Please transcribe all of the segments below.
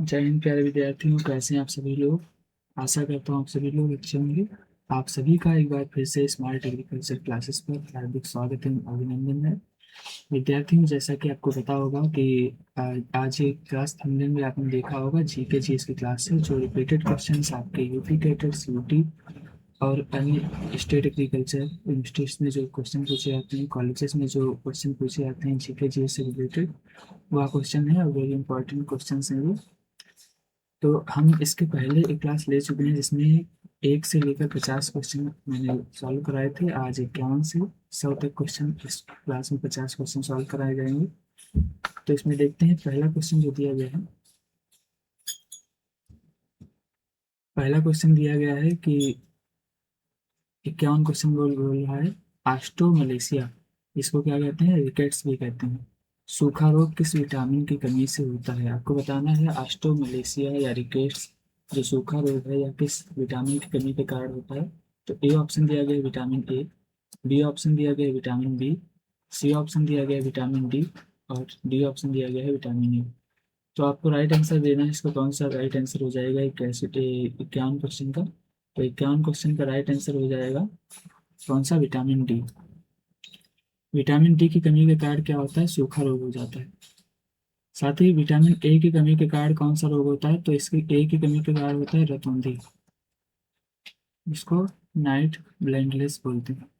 जय हिंद प्यारे विद्यार्थियों, कैसे हैं आप सभी लोग। आशा करता हूँ आप सभी लोग अच्छे होंगे। आप सभी का एक बार फिर से स्मार्ट एग्रीकल्चर क्लासेस पर हार्दिक स्वागत है, अभिनंदन है। विद्यार्थियों, जैसा कि आपको पता होगा कि आज एक क्लास थंबनेल में आपने देखा होगा जीके जीएस की क्लास है, जो रिपीटेड क्वेश्चंस आपके यूपी टेट सीयूटी और अन्य स्टेट एग्रीकल्चर यूनिवर्सिटीज में जो क्वेश्चन पूछे जाते हैं, कॉलेजेस में जो क्वेश्चन पूछे जाते हैं जीके जीएस से रिलेटेड, वह क्वेश्चन है और वेरी इंपॉर्टेंट क्वेश्चन है वो। तो हम इसके पहले एक क्लास ले चुके हैं जिसमें 1 से लेकर 50 क्वेश्चन मैंने सॉल्व कराए थे। आज 51 से 100 तक क्वेश्चन इस क्लास में 50 क्वेश्चन सॉल्व कराए जाएंगे। तो इसमें देखते हैं पहला क्वेश्चन जो दिया गया है। पहला क्वेश्चन दिया गया है कि 51 क्वेश्चन बोल रहा है, आस्ट्रो मलेशिया, इसको क्या कहते हैं, रिकेट्स भी कहते हैं, सूखा रोग किस विटामिन की कमी से होता है। आपको बताना है आस्ट्रो मलेशिया या रिकेट्स जो सूखा रोग है या किस विटामिन की कमी के कारण होता है। तो ए ऑप्शन दिया गया है विटामिन ए, बी ऑप्शन दिया गया है विटामिन बी, सी ऑप्शन दिया गया है विटामिन डी और डी ऑप्शन दिया गया है विटामिन ए। तो आपको राइट आंसर देना है, इसका कौन सा राइट आंसर हो जाएगा 51 क्वेश्चन का। तो 51 क्वेश्चन का राइट आंसर हो जाएगा कौन सा, विटामिन डी। विटामिन डी की कमी के कारण क्या होता है, सूखा रोग हो जाता है। साथ ही विटामिन ए की कमी के कारण कौन सा रोग होता है, तो इसकी ए की कमी के कारण होता है रतौंधी, इसको नाइट ब्लाइंडनेस बोलते हैं।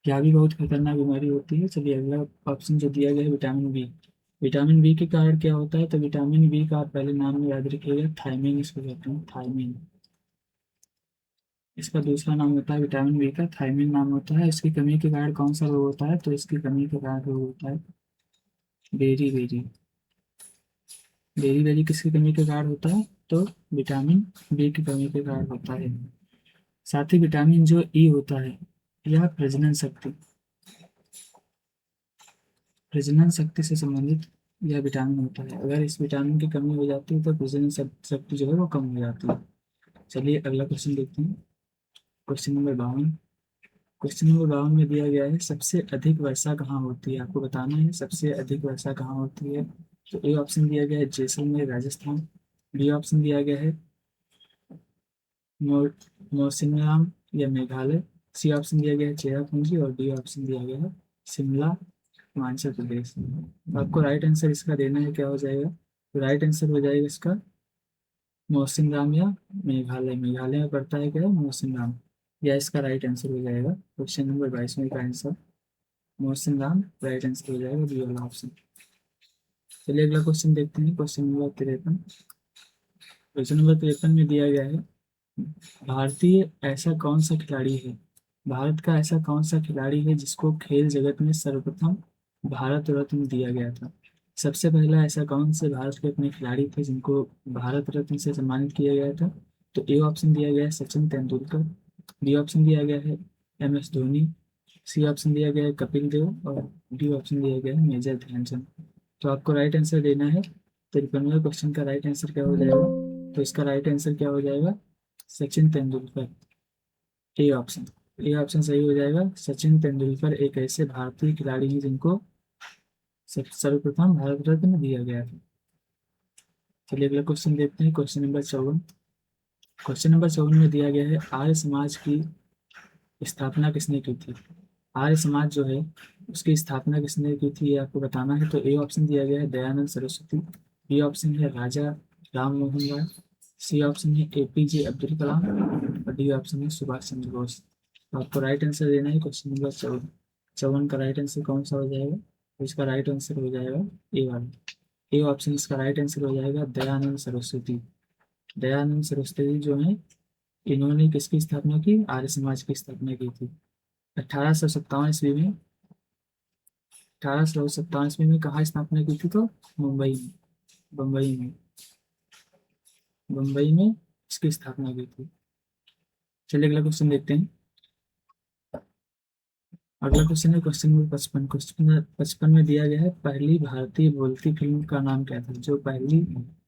क्या भी बहुत खतरनाक बीमारी होती है। चलिए अगला ऑप्शन जो दिया गया है विटामिन बी। विटामिन बी के कारण क्या होता है, तो विटामिन बी का आप पहले नाम में याद रखिएगा, थायमीन इसको कहते हैं, थायमीन। इसका दूसरा नाम होता है विटामिन बी का, थायमीन नाम होता है। इसकी कमी के कारण कौन सा रोग होता है, तो इसकी कमी के कारण रोग होता है बेरी बेरी। बेरी बेरी किसकी कमी के कारण होता है, तो विटामिन बी की कमी के कारण होता है। साथ ही विटामिन जो ई होता है, यह प्रजनन शक्ति, प्रजनन शक्ति से संबंधित यह विटामिन होता है। अगर इस विटामिन की कमी हो जाती है तो प्रजनन शक्ति जो है वो कम हो जाती है। चलिए अगला क्वेश्चन देखते हैं। Question number 52। क्वेश्चन नंबर 52 में दिया गया है सबसे अधिक वर्षा कहाँ होती है। आपको बताना है सबसे अधिक वर्षा कहाँ होती है। तो ए ऑप्शन दिया गया है जैसलमेर राजस्थान, बी ऑप्शन दिया गया है मो- मौसिनराम या मेघालय, सी ऑप्शन दिया गया है चेरापूंजी और डी ऑप्शन दिया गया है शिमला हिमाचल प्रदेश। तो आपको राइट आंसर इसका देना है, क्या हो जाएगा, तो राइट आंसर हो जाएगा इसका मौसिनराम या मेघालय। मेघालय में पड़ता है क्या है, मौसिनराम। या इसका राइट आंसर हो जाएगा क्वेश्चन नंबर 22 में का आंसर मौसिनराम राइट आंसर हो जाएगा, बी वाला ऑप्शन। चलिए अगला क्वेश्चन देखते हैं। Question number 53। क्वेश्चन नंबर 53 में दिया गया है भारतीय ऐसा कौन सा खिलाड़ी है, भारत का ऐसा कौन सा खिलाड़ी है जिसको खेल जगत में सर्वप्रथम भारत रत्न दिया गया था। सबसे पहला ऐसा कौन से भारत के अपने खिलाड़ी थे जिनको भारत रत्न से सम्मानित किया गया था। तो ए ऑप्शन दिया गया है सचिन तेंदुलकर, बी ऑप्शन दिया गया है M S Dhoni, C option दिया गया है कपिल देव और डी ऑप्शन दिया गया है मेजर ध्यानचंद। तो आपको राइट आंसर देना है। 53वें क्वेश्चन का राइट आंसर क्या हो जाएगा, तो इसका राइट आंसर क्या हो जाएगा, Sachin Tendulkar, A option. A option सही हो जाएगा। सचिन तेंदुलकर एक ऐसे भारतीय खिलाड़ी हैं जिनको सर्वप्रथम भारत रत्न दिया गया था। चलिए अगला क्वेश्चन देखते हैं। Question number 54। क्वेश्चन नंबर 54 में दिया गया है आर्य समाज की स्थापना किसने की थी। आर्य समाज जो है उसकी स्थापना किसने की थी, ये आपको बताना है। तो ए ऑप्शन दिया गया है दयानंद सरस्वती, बी ऑप्शन है राजा राम मोहन राय, सी ऑप्शन है एपीजे अब्दुल कलाम और डी ऑप्शन है सुभाष चंद्र बोस। तो आपको राइट आंसर देना है क्वेश्चन नंबर 54। 54 का राइट आंसर कौन सा हो जाएगा, तो इसका राइट आंसर हो जाएगा ए वाला, ए ऑप्शन इसका राइट आंसर हो जाएगा दयानंद सरस्वती। दयानंद सरस्वती जो है, इन्होंने किसकी स्थापना की, आर्य समाज की स्थापना की थी 1857 ईस्वी में। 1857 में कहाँ स्थापना की थी, तो मुंबई में, बम्बई में, बम्बई में इसकी स्थापना की थी। चलिए अगला क्वेश्चन देखते हैं। अगला क्वेश्चन है क्वेश्चन नंबर 55। क्वेश्चन 55 में दिया गया है पहली भारतीय बोलती फिल्म का नाम क्या था। जो पहली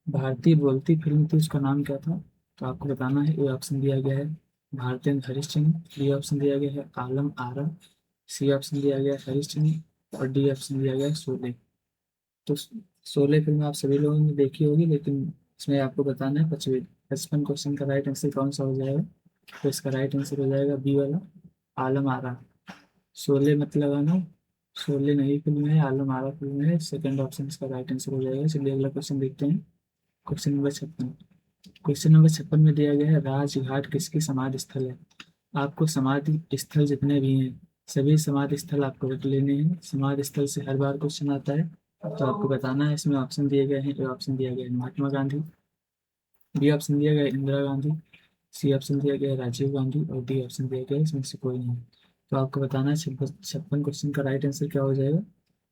भारतीय बोलती फिल्म थी उसका नाम क्या था। तो आपको बताना है। ए ऑप्शन दिया गया है भारतेंद्र हरिश्चंद्र, बी ऑप्शन दिया गया है आलम आरा, सी ऑप्शन दिया गया है हरिश्चंद्र और डी ऑप्शन दिया गया है शोले। तो शोले फिल्म आप सभी लोगों ने देखी होगी, लेकिन इसमें आपको बताना है 55 क्वेश्चन का राइट आंसर कौन सा हो जाएगा। तो इसका राइट आंसर हो जाएगा बी वाला, आलम आरा। शोले मत लगाना, शोले नहीं फिल्म है, आलम आरा फिल्म है। सेकंड ऑप्शन इसका राइट आंसर हो जाएगा। चलिए अगला क्वेश्चन देखते हैं। Question number 56। क्वेश्चन नंबर 56 में दिया गया है राजघाट किसकी समाधि स्थल है। आपको समाधि स्थल जितने भी हैं सभी समाधि स्थल आपको रट लेने हैं। समाधि स्थल से हर बार क्वेश्चन आता है, तो आपको बताना है। इसमें ऑप्शन दिए गए हैं। ए ऑप्शन दिया गया है महात्मा गांधी, बी ऑप्शन दिया गया है इंदिरा गांधी, सी ऑप्शन दिया गया है राजीव गांधी और डी ऑप्शन दिया गया है इसमें से कोई नहीं। तो आपको बताना है 56 क्वेश्चन का राइट आंसर क्या हो जाएगा।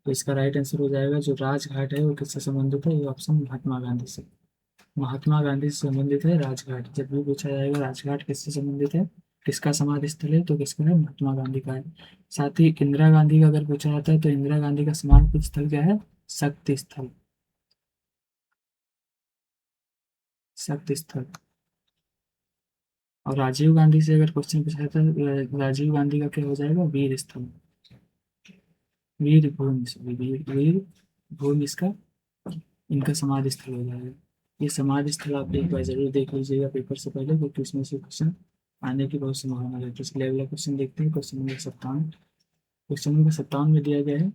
तो इसका राइट आंसर हो जाएगा जो राजघाट है वो किससे संबंधित है। ये ऑप्शन महात्मा गांधी से, महात्मा गांधी से संबंधित है राजघाट। जब भी पूछा जाएगा राजघाट किससे संबंधित है, किसका समाधि स्थल है, तो किसका है, महात्मा गांधी का है। साथ ही इंदिरा गांधी का अगर पूछा जाता है तो इंदिरा गांधी का समाधि स्थल क्या है, शक्ति स्थल, शक्ति स्थल। और राजीव गांधी से अगर क्वेश्चन पूछा जाता है राजीव गांधी का क्या हो जाएगा, वीर स्थल, वीर भूमि, सॉरी वीर वीर भूमि इसका, इनका समाधि स्थल हो जाएगा। ये समाधि स्थल आप एक बार जरूर देख लीजिएगा पेपर से पहले, क्योंकि इसमें से क्वेश्चन आने की बहुत संभावना रहती है। इसलिए अगला क्वेश्चन देखते हैं। Question number 57। क्वेश्चन नंबर 57 में दिया गया है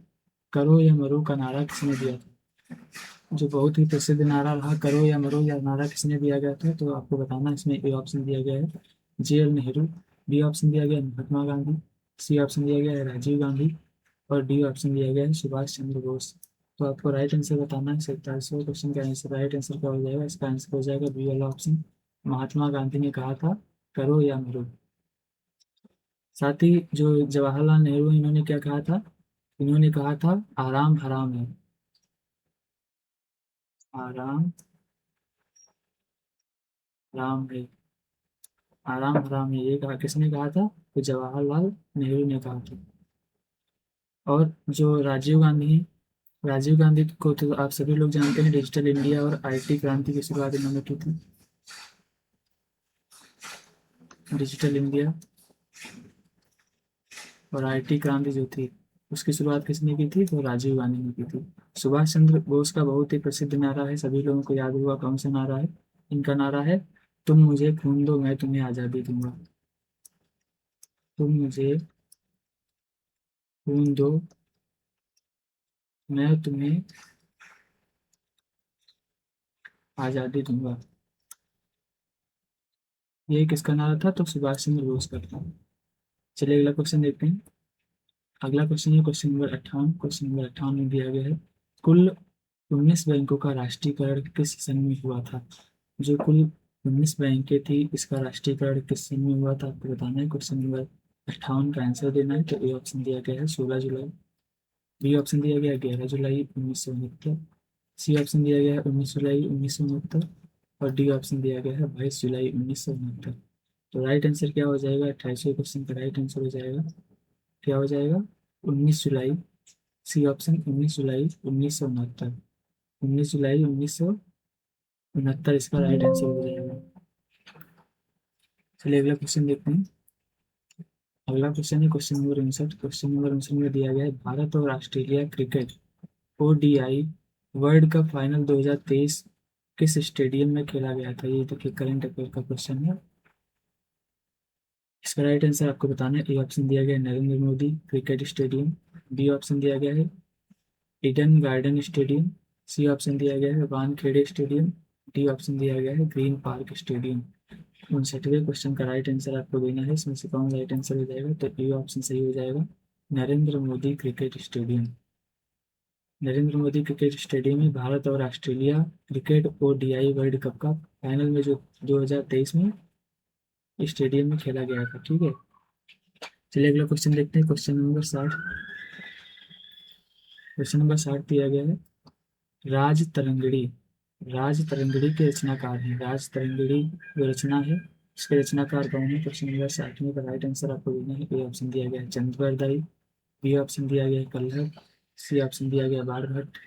करो या मरो का नारा किसने दिया था। जो बहुत ही प्रसिद्ध नारा रहा, करो या मरो, या नारा किसने दिया गया था, तो आपको बताना है। इसमें ए ऑप्शन दिया गया है JL नेहरू, बी ऑप्शन दिया गया है महात्मा गांधी, सी ऑप्शन दिया गया है राजीव गांधी और डी ऑप्शन दिया गया है सुभाष चंद्र बोस। तो आपको राइट आंसर बताना है। 47वें क्वेश्चन का आंसर, राइट आंसर क्या हो जाएगा। इसका आंसर हो जाएगा बी वाला ऑप्शन, महात्मा गांधी ने कहा था करो या मरो। साथ ही जो जवाहरलाल नेहरू इन्होंने क्या कहा था, इन्होंने कहा था आराम हराम है, आराम हराम है, आराम हराम है। ये कहा किसने कहा था, तो जवाहरलाल नेहरू ने कहा था। और जो राजीव गांधी है, राजीव गांधी को तो आप सभी लोग जानते हैं, डिजिटल इंडिया और IT क्रांति की शुरुआत इन्होंने की थी। डिजिटल इंडिया और IT क्रांति जो थी उसकी शुरुआत किसने की थी, तो राजीव गांधी ने की थी। सुभाष चंद्र बोस का बहुत ही प्रसिद्ध नारा है, सभी लोगों को याद होगा कौन सा नारा है। इनका नारा है तुम मुझे खून दो मैं तुम्हें आज़ादी दूंगा, तुम मुझे खून दो मैं तुम्हें आज़ादी दूंगा। ये किसका नारा था, तो सुभाष चंद्र बोस का था। चलिए अगला क्वेश्चन देखते हैं। अगला क्वेश्चन है क्वेश्चन नंबर 58। क्वेश्चन नंबर 58 में दिया गया है कुल 19 बैंकों का राष्ट्रीयकरण किस सन में हुआ था। जो कुल 19 बैंकें थी इसका राष्ट्रीयकरण किस सन में हुआ था, आपको बताना है। क्वेश्चन नंबर 58 का आंसर देना है। तो ए ऑप्शन दिया गया है 16 जुलाई, बी ऑप्शन दिया गया है 11 जुलाई 1969, सी ऑप्शन दिया गया है 19 जुलाई 1969 और डी ऑप्शन दिया गया है 22 जुलाई 1969। तो राइट आंसर क्या हो जाएगा, 28वें क्वेश्चन का राइट आंसर हो जाएगा, क्या हो जाएगा, 19 जुलाई, सी ऑप्शन 19 जुलाई 1969, 19 जुलाई 1969 इसका राइट आंसर हो जाएगा। चलिए अगला क्वेश्चन देखते हैं। अगला क्वेश्चन है क्वेश्चन नंबर 59। क्वेश्चन नंबर 59 में दिया गया है भारत और Australia cricket ODI world cup final 2023 किस स्टेडियम में खेला गया था। ये देखिए करंट अफेयर का क्वेश्चन है। इसका राइट आंसर आपको बताना है। ए ऑप्शन दिया गया है Narendra Modi cricket stadium, B option दिया गया है Eden Garden stadium, C option दिया गया है वानखेड़े स्टेडियम, डी ऑप्शन दिया गया है ग्रीन पार्क स्टेडियम। 59वें क्वेश्चन का राइट आंसर आपको देना है। इसमें से कौन राइट आंसर हो जाएगा, तो ए ऑप्शन सही हो जाएगा, Narendra Modi cricket stadium. Narendra Modi cricket stadium में भारत और Australia cricket ODI world cup का फाइनल में जो 2023 में स्टेडियम में खेला गया था। ठीक है, चलिए अगला क्वेश्चन देखते हैं। Question number 60। क्वेश्चन नंबर 60 दिया गया है राज तरंगिणी, राज तरंगिणी के रचनाकार हैं। राज तरंगिणी जो रचना है इसके रचनाकार कौन है। क्वेश्चन नंबर 60 में का राइट आंसर आपको देना है। ए ऑप्शन दिया गया है चंद्रवरदाई, बी ऑप्शन दिया गया है कल्हड़, सी ऑप्शन दिया गया बाणभट्ट,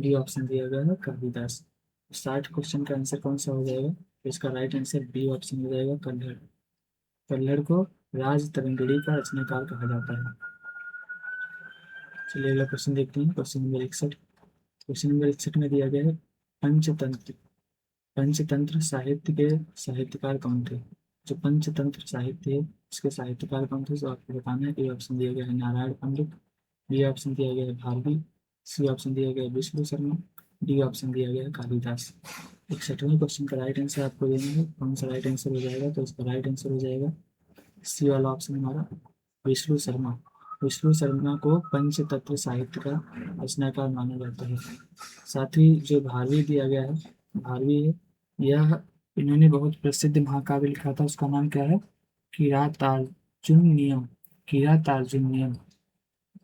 डी ऑप्शन दिया गया है कालिदास। 60 क्वेश्चन का आंसर कौन सा हो जाएगा, तो इसका राइट आंसर बी ऑप्शन हो जाएगा कल्हड़। कल्हड़ को राज तरंगिणी का रचनाकार कहा जाता है। चलिए अगला क्वेश्चन देखते हैं। Question number 61। क्वेश्चन नंबर 61 में दिया गया है पंचतंत्र, पंचतंत्र साहित्य के साहित्यकार कौन थे? जो पंचतंत्र साहित्य है इसके साहित्यकार कौन थे, तो आपको बताना है। ए ऑप्शन दिया गया है नारायण पंडित, बी ऑप्शन दिया गया है भारवी, सी ऑप्शन दिया गया है विष्णु शर्मा, डी ऑप्शन दिया गया है कालिदास। 61वें क्वेश्चन का राइट आंसर आपको देना है। कौन सा राइट आंसर हो जाएगा, तो इसका राइट आंसर हो जाएगा सी वाला ऑप्शन हमारा, विष्णु शर्मा। विष्णु शर्मा को पंचतंत्र साहित्य का रचनाकार माना जाता है। साथ ही जो भारवी दिया गया है, भारवी है यह, इन्होंने बहुत प्रसिद्ध महाकाव्य लिखा था, उसका नाम क्या है? किरातार्जुनीयम। किरातार्जुनीयम।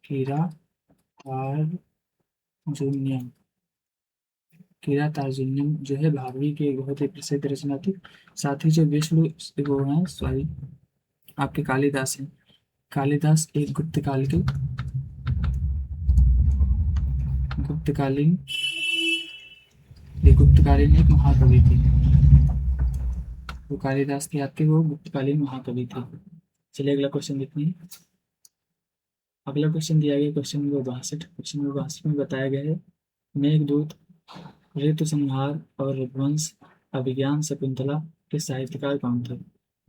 किरातार्जुनीयम। किरातार्जुनीयम जो है भारवी की एक बहुत ही प्रसिद्ध रचना थी। साथ ही जो विष्णु, वो है सॉरी, आपके कालिदास हैं। कालिदास एक गुप्तकालीन गुप्तकालीन एक महाकवि थे। वो कालिदास थे आपके, वो गुप्तकालीन महाकवि थे। चलिए अगला क्वेश्चन देखते हैं। अगला क्वेश्चन दिया गया क्वेश्चन नंबर 62। क्वेश्चन नंबर 62 में बताया गया है मेघदूत, ऋतु संहार और रघुवंश, अभिज्ञान शकुंतला के साहित्यकार कौन थे?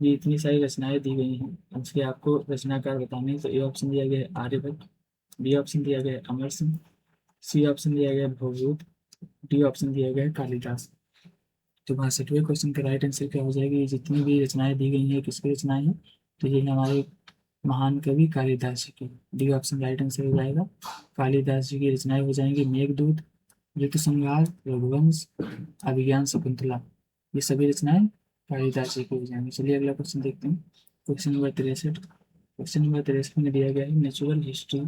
ये इतनी सारी रचनाएं दी गई हैं, इसलिए आपको रचनाकार बताने हैं। तो ए ऑप्शन दिया गया है आर्यभट्ट, बी ऑप्शन दिया गया है अमर सिंह, सी ऑप्शन दिया गया है भवभूत, डी ऑप्शन दिया गया है कालिदास। तो 62वें क्वेश्चन का राइट आंसर क्या हो जाएगी? ये जितनी भी रचनाएं दी गई हैं किसकी रचनाएं हैं, तो ये हमारे महान कवि कालिदास जी की। डी ऑप्शन राइट आंसर हो जाएगा। कालिदास जी की रचनाएं हो जाएंगी मेघदूत, ऋतुसंहार, रघुवंश, अभिज्ञान शकुंतला। ये सभी रचनाएं कालिदास जी की हो जाएंगी। चलिए अगला क्वेश्चन देखते हैं। Question number 63। क्वेश्चन नंबर 63 में दिया गया है नेचुरल हिस्ट्री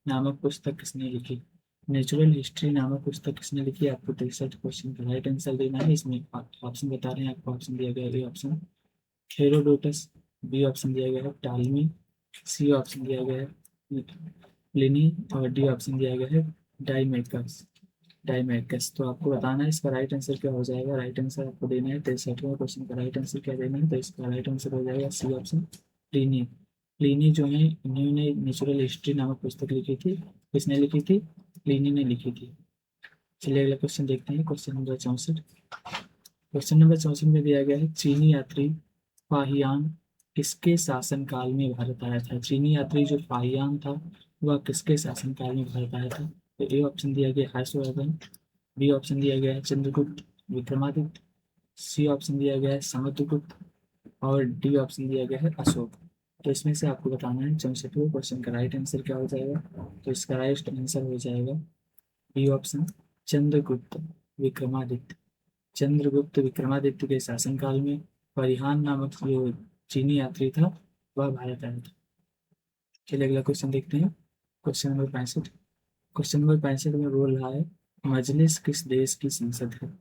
नामक पुस्तक किसने लिखी? नेचुरल हिस्ट्री नामक पुस्तक किसने लिखी? आपको 63 क्वेश्चन का राइट आंसर देना है। इसमें ऑप्शन बता रहे हैं आपको। ऑप्शन दिया गया है A option Herodotus, B option दिया गया है टालमी, सी ऑप्शन दिया गया है प्लिनी, और डी ऑप्शन दिया गया है डाइमेकस। डाइमेकस। तो आपको बताना है इसका राइट आंसर क्या हो जाएगा। राइट आंसर आपको देना है। 63वें क्वेश्चन का राइट आंसर क्या देना है, तो इसका राइट आंसर हो जाएगा सी ऑप्शन प्लिनी। प्लिनी जो है इन्होंने नेचुरल हिस्ट्री नामक पुस्तक लिखी थी। किसने लिखी थी? प्लिनी ने लिखी थी। चलिए अगला क्वेश्चन देखते हैं। Question number 64। क्वेश्चन नंबर 64 में दिया गया है चीनी यात्री फाहियान किसके शासन काल में भारत आया था? चीनी यात्री जो फाहियान था वह किसके शासन काल में भारत आया था? तो ए ऑप्शन दिया गया हर्षवर्धन, बी ऑप्शन दिया गया है चंद्रगुप्त विक्रमादित्य, सी ऑप्शन दिया गया है समुद्रगुप्त, और डी ऑप्शन दिया गया है अशोक। तो इसमें से आपको बताना है 64वें क्वेश्चन का राइट आंसर क्या हो जाएगा। तो इसका राइट आंसर हो जाएगा बी ऑप्शन चंद्रगुप्त विक्रमादित्य। चंद्रगुप्त विक्रमादित्य के शासनकाल में परिहान नामक जो चीनी यात्री था वह भारत आया था। चलिए अगला क्वेश्चन देखते हैं। Question number 65। क्वेश्चन नंबर 65 में बोल रहा है मजलिस किस देश की संसद है?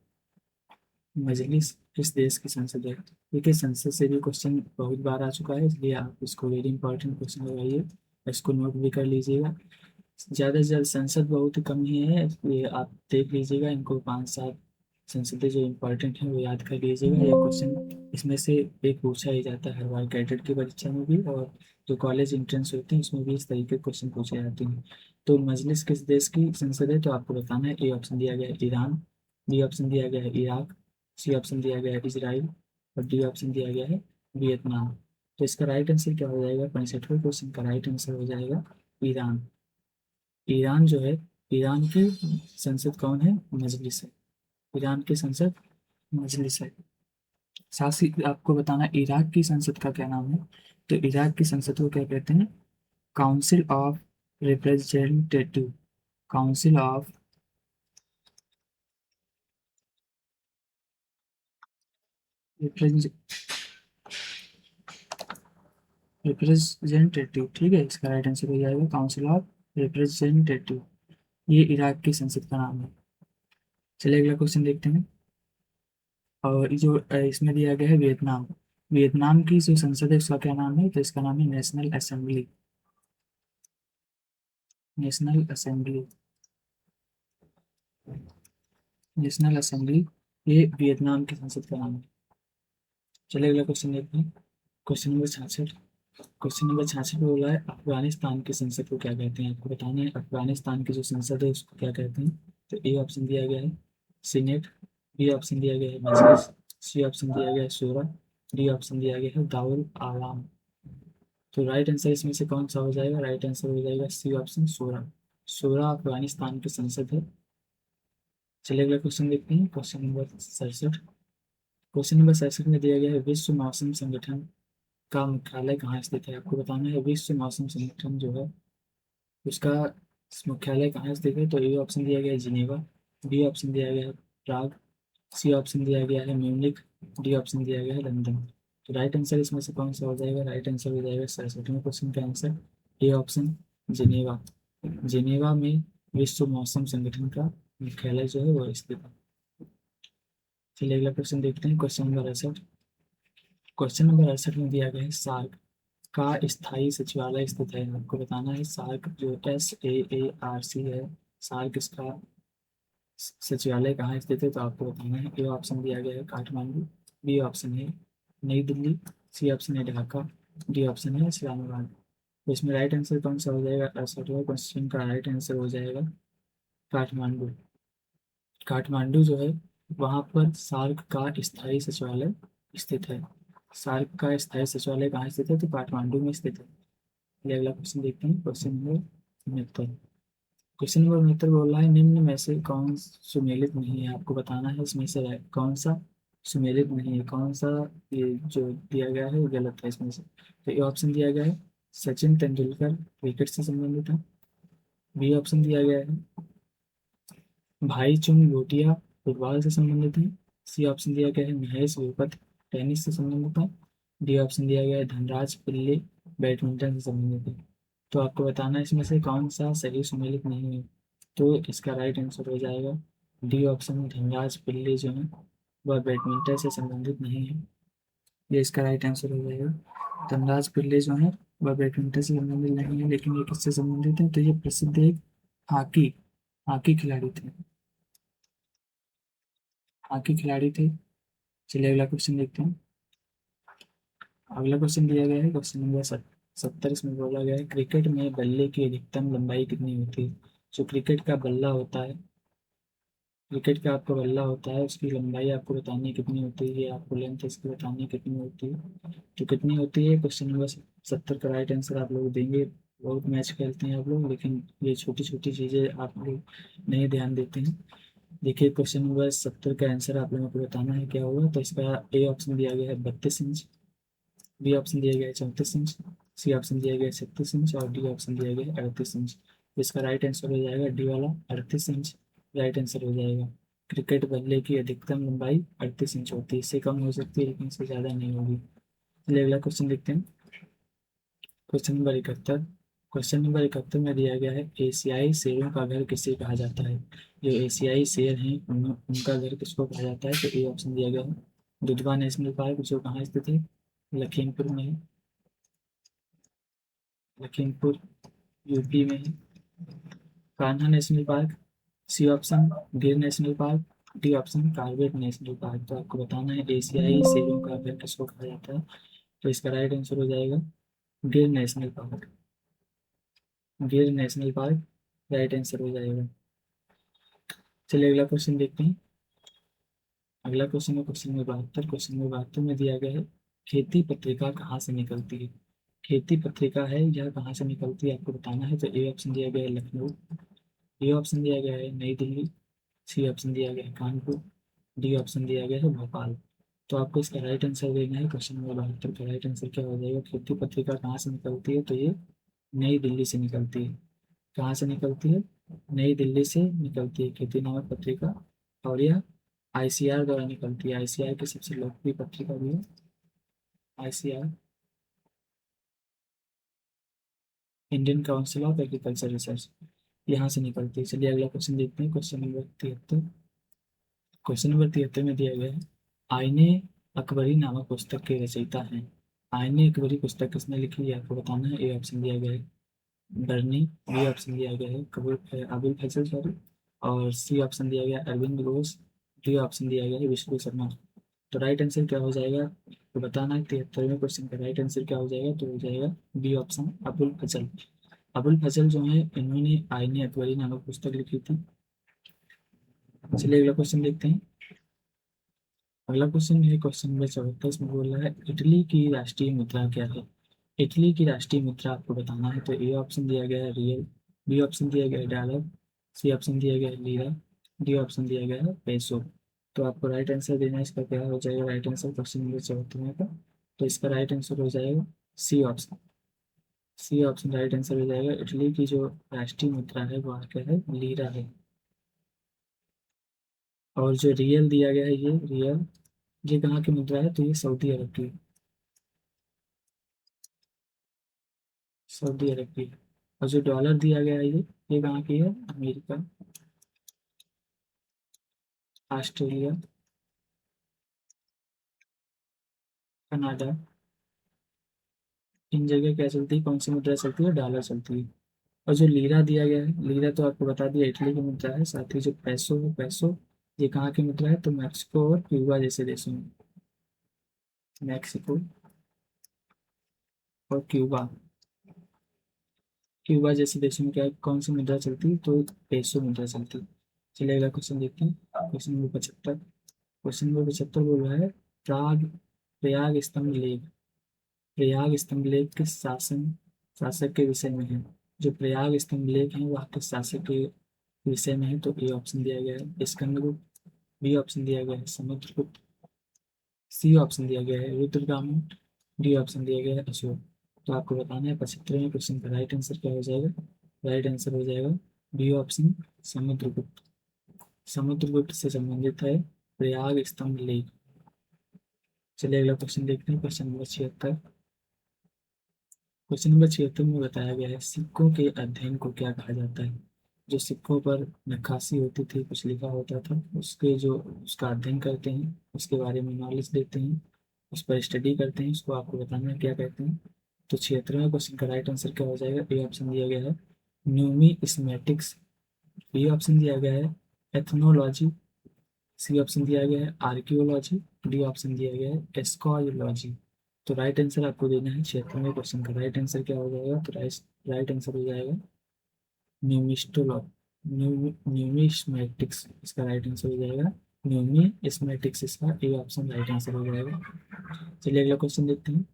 मजलिस किस देश की संसद है? देखिए संसद से भी क्वेश्चन बहुत बार आ चुका है, इसलिए आप इसको वेरी इंपॉर्टेंट क्वेश्चन लगाइए, इसको नोट भी कर लीजिएगा। ज़्यादा से ज़्यादा संसद बहुत ही कम ही है, इसलिए आप देख लीजिएगा इनको 5-7 संसदें जो इम्पोर्टेंट हैं वो याद कर लीजिएगा। यह क्वेश्चन इसमें से एक पूछा ही जाता है हर बार कैडेट की परीक्षा में भी, और जो कॉलेज एंट्रेंस होते हैं उसमें भी इस तरीके के क्वेश्चन पूछे जाते हैं। तो मजलिस किस देश की संसद है, तो आपको बताना है। ए ऑप्शन दिया गया है ईरान, बी ऑप्शन दिया गया है इराक, सी ऑप्शन दिया गया है इजराइल, और डी ऑप्शन दिया गया है वियतनाम। तो इसका राइट आंसर क्या हो जाएगा? 65वें क्वेश्चन का राइट आंसर हो जाएगा ईरान। ईरान जो है, ईरान की संसद कौन है? मजलिस है। ईरान की संसद मजलिस है। साथ ही आपको बताना इराक की संसद का क्या नाम है। तो इराक की संसद को क्या कहते हैं? Council of representative. Council of representative, ठीक है। इसका राइट आंसर हो जाएगा काउंसिल ऑफ रिप्रेजेंटेटिव। ये इराक की संसद का नाम है। चलिए अगला क्वेश्चन देखते हैं। और ये जो इसमें दिया गया है वियतनाम। वियतनाम की जो संसद है उसका क्या नाम है? तो इसका नाम है national assembly. National assembly. National assembly, ये वियतनाम की संसद का नाम है। चलिए अगला क्वेश्चन देखते हैं। Question number 66। क्वेश्चन नंबर 66 में बोला है अफगानिस्तान की संसद को क्या कहते हैं? आपको बताना है अफगानिस्तान की जो संसद है उसको क्या कहते हैं। तो ए ऑप्शन दिया गया है सीनेट, बी ऑप्शन दिया गया है मजलिस, सी ऑप्शन दिया गया है शूरा, डी ऑप्शन दिया गया है दाउल आवाम। तो राइट आंसर इसमें से कौन सा हो जाएगा? राइट आंसर हो जाएगा सी ऑप्शन शूरा। शूरा अफगानिस्तान की संसद है। चलिए अगला क्वेश्चन देखते हैं, क्वेश्चन नंबर 67। क्वेश्चन नंबर 67 में दिया गया है विश्व मौसम संगठन का मुख्यालय कहाँ स्थित है? आपको बताना है विश्व मौसम संगठन जो है उसका मुख्यालय कहाँ स्थित है। तो ए ऑप्शन दिया गया है जिनेवा, बी ऑप्शन दिया गया है प्राग, सी ऑप्शन दिया गया है म्यूनिख, डी ऑप्शन दिया गया है लंदन। तो राइट आंसर इसमें से कौन सा हो जाएगा? राइट आंसर हो जाएगा 67वें क्वेश्चन का answer A option Geneva. Geneva में विश्व मौसम संगठन का मुख्यालय जो है वो स्थित है। चलिए अगला क्वेश्चन देखते हैं, क्वेश्चन नंबर 68। क्वेश्चन नंबर 68 में दिया गया है सार्क का स्थायी सचिवालय स्थित है। आपको बताना है सार्क जो SAARC है, सार्क इसका सचिवालय कहाँ स्थित है। तो आपको बताना है ए ऑप्शन दिया गया है काठमांडू, बी ऑप्शन है नई दिल्ली, सी ऑप्शन है ढाका, डी ऑप्शन है इस्लामाबाद। तो इसमें राइट आंसर कौन सा हो जाएगा? 68वें क्वेश्चन का राइट आंसर हो जाएगा काठमांडू। काठमांडू जो है वहाँ पर सार्क का स्थायी सचिवालय स्थित है। सार्क का स्थायी सचिवालय कहाँ स्थित है? तो काठमांडू में स्थित है। चलिए अगला क्वेश्चन देखते हैं, क्वेश्चन नंबर 69। क्वेश्चन नंबर 69 बोल रहा है निम्न में से कौन सुमेलित नहीं है। आपको बताना है इसमें से कौन सा सुमेलित नहीं है, कौन सा ये जो दिया गया है वो गलत है इसमें से। तो ये ऑप्शन दिया गया है सचिन तेंदुलकर क्रिकेट से संबंधित है, बी ऑप्शन दिया गया है भाई चुंग भूटिया फुटबॉल से संबंधित है, सी ऑप्शन दिया गया है महेश भूपत टेनिस से संबंधित है, डी ऑप्शन दिया गया है धनराज पिल्ले बैडमिंटन से संबंधित है। तो आपको बताना है इसमें से कौन सा सही सुमेलित नहीं है। तो इसका राइट आंसर हो जाएगा डी ऑप्शन धनराज पिल्ले जो है वह बैडमिंटन से संबंधित नहीं है। ये इसका राइट आंसर हो जाएगा। धनराज पिल्ले जो है वह बैडमिंटन से संबंधित नहीं है, लेकिन ये किससे संबंधित है? तो ये प्रसिद्ध एक हॉकी हॉकी खिलाड़ी थे, हॉकी खिलाड़ी थे। चलिए अगला क्वेश्चन देखते हैं। अगला क्वेश्चन दिया गया है क्वेश्चन नंबर 70। इसमें बोला गया है क्रिकेट में बल्ले की अधिकतम लंबाई कितनी होती है। जो क्रिकेट का बल्ला होता है, क्रिकेट का आपका बल्ला होता है उसकी लंबाई आपको बतानी है कितनी होती है, ये आपको लेंथ इसकी बतानी है कितनी होती है। तो कितनी होती है क्वेश्चन नंबर 70 का राइट आंसर आप लोग देंगे। बहुत मैच खेलते हैं आप लोग, लेकिन ये छोटी छोटी चीज़ें आप लोग नहीं ध्यान देते हैं। देखिए क्वेश्चन नंबर 70 का आंसर आप लोगों को बताना है क्या होगा। तो इसका ए ऑप्शन दिया गया है 32 इंच, बी ऑप्शन दिया गया है 34 इंच, सी ऑप्शन दिया गया है 36 इंच और डी ऑप्शन दिया गया है 38 इंच। तो इसका राइट आंसर हो जाएगा डी वाला 38 इंच। राइट आंसर हो जाएगा। क्रिकेट बल्ले की अधिकतम लंबाई 38 इंच होती है, इससे कम हो सकती है लेकिन इससे ज़्यादा नहीं होगी। चलिए अगला क्वेश्चन देखते हैं, क्वेश्चन नंबर 71। क्वेश्चन नंबर 71 में दिया गया है एशियाई शेरों का घर किसे कहा जाता है। जो एशियाई शेर हैं उनका घर किसको कहा जाता है। तो ए ऑप्शन दिया गया है दुधवा नेशनल पार्क जो कहाँ स्थित है? लखीमपुर में है, लखीमपुर यूपी में है। Kanha national park, C option Gir national park, D option Corbett national park. तो आपको बताना है एशियाई शेरों का घर किसको कहा जाता है। तो इसका राइट आंसर हो जाएगा गिर नेशनल पार्क, गिर नेशनल पार्क राइट आंसर हो जाएगा। चलिए अगला क्वेश्चन देखते हैं। अगला क्वेश्चन है क्वेश्चन नंबर 72। क्वेश्चन नंबर 72 में दिया गया है खेती पत्रिका कहाँ से निकलती है। खेती पत्रिका है यह कहाँ से निकलती है आपको बताना है। तो ए ऑप्शन दिया गया है लखनऊ, बी ऑप्शन दिया गया है नई दिल्ली, सी ऑप्शन दिया गया है कानपुर, डी ऑप्शन दिया गया है भोपाल। तो आपको इसका राइट आंसर देना है। क्वेश्चन नंबर 72 का राइट आंसर क्या हो जाएगा? खेती पत्रिका कहाँ से निकलती है। तो ये नई दिल्ली से निकलती है। कहाँ से निकलती है? नई दिल्ली से निकलती है खेती नामक पत्रिका। और यह ICR द्वारा निकलती है। ICR की सबसे लोकप्रिय पत्रिका भी है ICR, Indian council of agriculture research, यहाँ से निकलती है। चलिए अगला क्वेश्चन देखते हैं, क्वेश्चन नंबर 73। क्वेश्चन नंबर 73 में दिया गया है आईने अकबरी नामक पुस्तक के रचयिता हैं। आईने अकबरी पुस्तक किसने लिखी है आपको बताना है। ए ऑप्शन दिया गया है बर्नी, बी ऑप्शन दिया गया है कबूल अबुल फजल सॉरी, और सी ऑप्शन दिया गया है अरविंद घोष, डी ऑप्शन दिया गया है विष्णु शर्मा। तो राइट आंसर क्या हो जाएगा? तो बताना है 73वें क्वेश्चन का राइट आंसर क्या हो जाएगा। तो हो जाएगा बी ऑप्शन अबुल फजल। अबुल फजल जो है इन्होंने आईने अकबरी नामक पुस्तक लिखी थी। चलिए अगला क्वेश्चन देखते हैं। अगला क्वेश्चन है क्वेश्चन नंबर 74। इसमें बोल रहा है इटली की राष्ट्रीय मुद्रा क्या है। इटली की राष्ट्रीय मुद्रा आपको बताना है। तो ए ऑप्शन दिया गया है रियल, बी ऑप्शन दिया गया है डॉलर, सी ऑप्शन दिया गया है लीरा, डी ऑप्शन दिया गया है पेसो। तो आपको राइट आंसर देना है। इसका क्या हो जाएगा राइट आंसर क्वेश्चन नंबर 74 का। तो इसका राइट आंसर हो जाएगा C option. C option right answer हो जाएगा। इटली की जो राष्ट्रीय मुद्रा है वो क्या है, लीरा है। और जो रियल दिया गया है, ये रियल, ये कहाँ की मुद्रा है, तो ये सऊदी अरब की, सऊदी अरब की। और जो डॉलर दिया गया है, ये कहाँ की है, अमेरिका, ऑस्ट्रेलिया, कनाडा, इन जगह क्या चलती है, कौन सी मुद्रा चलती है, डॉलर चलती है। और जो लीरा दिया गया है, लीरा तो आपको बता दिया इटली की मुद्रा है। साथ ही जो पैसो है, पैसो ये कहाँ की मुद्रा है, तो मैक्सिको और क्यूबा जैसे देशों में, मैक्सिको और क्यूबा, क्यूबा जैसे देशों में क्या कौन सी मुद्रा चलती है, तो पेसो मुद्रा चलती है। चलिए अगला क्वेश्चन देखते हैं। Question number 75। क्वेश्चन नंबर 75 बोल रहा है प्राग प्रयाग स्तंभ लेख, प्रयाग स्तंभ लेख किस शासक के विषय में है। जो प्रयाग स्तंभ लेख है वह किस शासक के विषय में है। तो ए ऑप्शन दिया गया है स्कंदगुप्त, बी ऑप्शन दिया गया है समुद्रगुप्त, सी ऑप्शन दिया गया है रुद्रगामी, डी ऑप्शन दिया गया है अशोक। तो आपको बताना है 75वें क्वेश्चन का राइट आंसर क्या हो जाएगा। राइट आंसर हो जाएगा बी ऑप्शन समुद्रगुप्त। समुद्रगुप्त से संबंधित है प्रयाग स्तंभ लेख। चलिए अगला क्वेश्चन देखते हैं। Question number 76। क्वेश्चन नंबर 76 में बताया गया है सिक्कों के अध्ययन को क्या कहा जाता है। जो सिक्कों पर नक्काशी होती थी, कुछ लिखा होता था, उसके जो उसका अध्ययन करते हैं, उसके बारे में नॉलेज देते हैं, उस पर स्टडी करते हैं, उसको आपको बताना है क्या कहते हैं। तो 76वें क्वेश्चन का राइट आंसर क्या हो जाएगा। ए ऑप्शन दिया गया है न्यूमिस्मेटिक्स, बी ऑप्शन दिया गया है एथनोलॉजी, सी ऑप्शन दिया गया है आर्कियोलॉजी, डी ऑप्शन दिया गया है एस्कोलॉजी। तो राइट आंसर आपको देना है 76वें क्वेश्चन का। राइट आंसर क्या हो जाएगा, तो राइट आंसर हो जाएगा न्यूमिस्टोलॉ न्यूमिस्मेटिक्स, इसका राइट आंसर हो जाएगा न्यूमिस्मेटिक्स, इसका ए ऑप्शन राइट आंसर हो जाएगा। चलिए अगला क्वेश्चन देखते हैं।